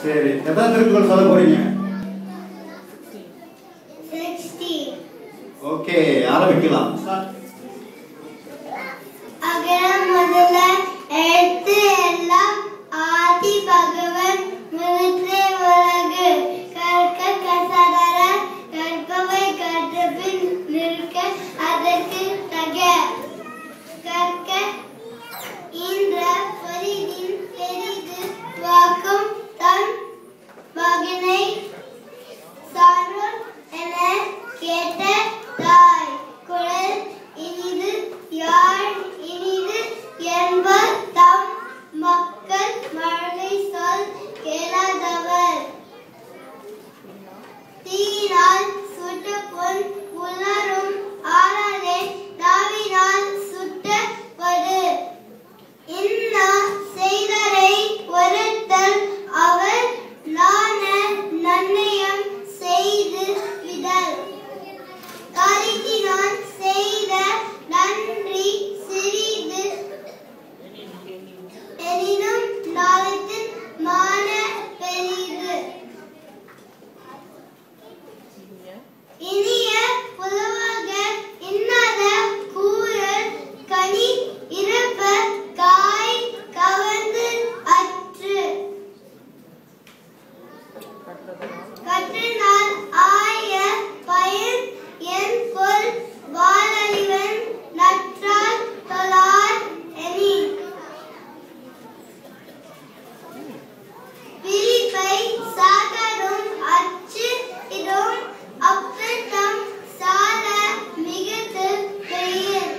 சரி, எத்தனை திருக்குறள் சொல்ல போறீங்க? 60. ஓகே, ஆரம்பிக்கலாம். அகர முதல எழுத்து எல்லாம் ஆதி பகவன் முதற்றே உலகு கற்க கசடர கற்பவை கற்றபின் நிற்க அதற்கு தக கற்க இன்ற பொறியின் பெரிது வாக்கும் தன் மகனை சான்றோர் என கேட்ட தாய் குழல் இனிது யாழ் இனிது என்பர் தம் மக்கள் மழலை சொல் கேளாதவர் தீயினால் சுட்ட பொன் உலரும் ஆறாதே நாவினால் சுட்ட படு இன்னா செய்தரை ஒருத்தல் அவர் நாண நன்னயம் செய்து விடல் காலித்தினால் செய்த நன்றி சிறிது எனினும் நாளத்தின் மான பெரிது இனிய புலவாக இன்னாத கூறல் கனி இறப்ப காய் கவர்ந்து அற்று கற்றினால் ஆய பயன் என் கொல் வாழறிவன் நற்றால் தொழார் எனி விரிப்பை சாகடும் அச்சு இடும் அப்பத்தம் சால மிகுத்து பெயர்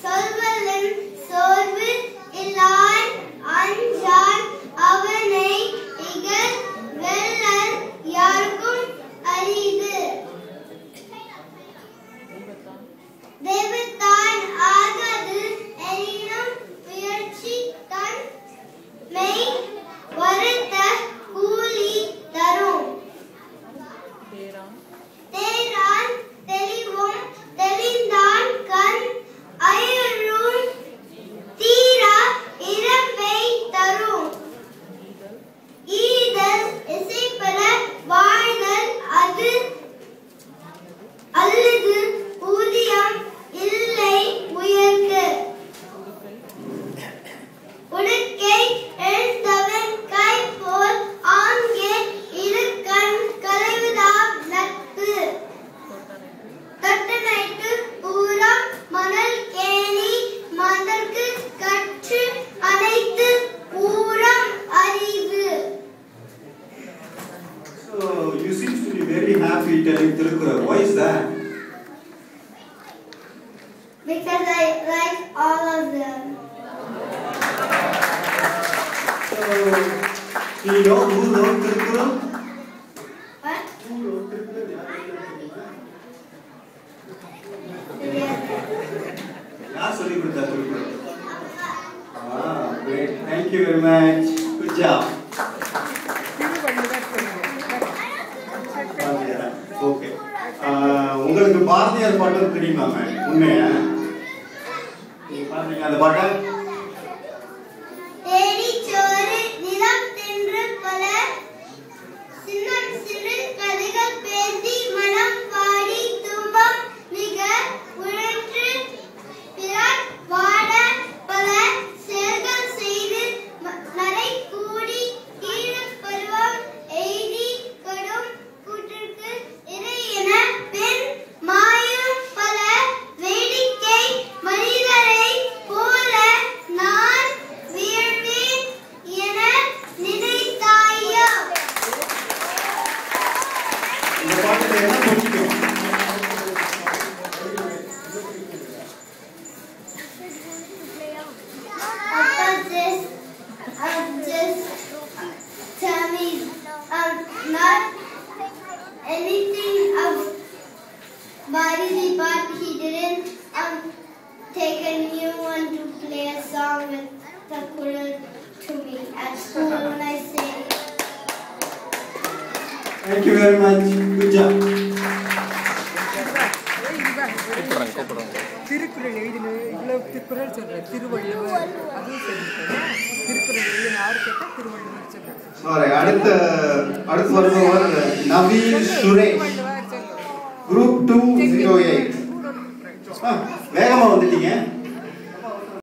சொல்வலன் சோர்வு இல்லான் அஞ்சான் அவனை இகழ் வெல்லல் யாருக்கும் அரிது தெய்வத்தான் ஆகாது எனினும் முயற்சி தன் மெய் வருத்த கூலி தரும் தேரான் தெளிவும் தெளிந்தான் கண் அயரும் தீரா இறப்பை தரும் ஈதல் இசைப்பட வாழ்தல் அது அல்லது ஊதியம் இல்லை உயர்க்கு உடுக்கை எழுத்தவன் கை போல் ஆங்கே இருக்கண் களைவுதாம் நட்பு தொட்டனைட்டு பூரம் மணல் கேணி மதற்கு கற்று அனைத்து பூரம் அறிவு. So you seem to be very happy telling Tirukkural. Why is that? Because I like all of them. So you know who wrote Tirukkural? What? Who wrote Tirukkural? யார் சொல்லி கொடுத்தா Tirukkural? Great. Thank you very much. Good job. Okay. உங்களுக்கு பாரதியார் பாட்டு தெரியுமா ma'am? உண்மையா? நீங்க பாத்தீங்க அந்த பாட்டை? தேடி சோறு நிலம் தின்று பல சின்னம் சிறு கதைகள் பேசி மனம் பாடி துன்பம் மிக உழன்று பிறர் வாட பல செயல்கள் செய்து நடை கூடி ஈழப் பருவம் எய்தி கடும் கூற்றுக்கு இறை என பெண் மாயம் பல வேடிக்கை மனிதரை போல நான் வியந்தேன் என நினைத்தாயோ. இந்த பாட்டுல என்ன பிடிக்கும்? Just tell me not anything of Bharati, but he didn't take a new one to play a song with Tirukkural to me at school when I sing. Thank you very much. Good job. Thirukkural எழுதின இவ்வளவு திருக்குறள் சொல்ற திருவள்ளுவர் அதுவும் சொல்லிருக்கேன். Sorry, அடுத்து வருபவர் Naveen Suresh, group 208.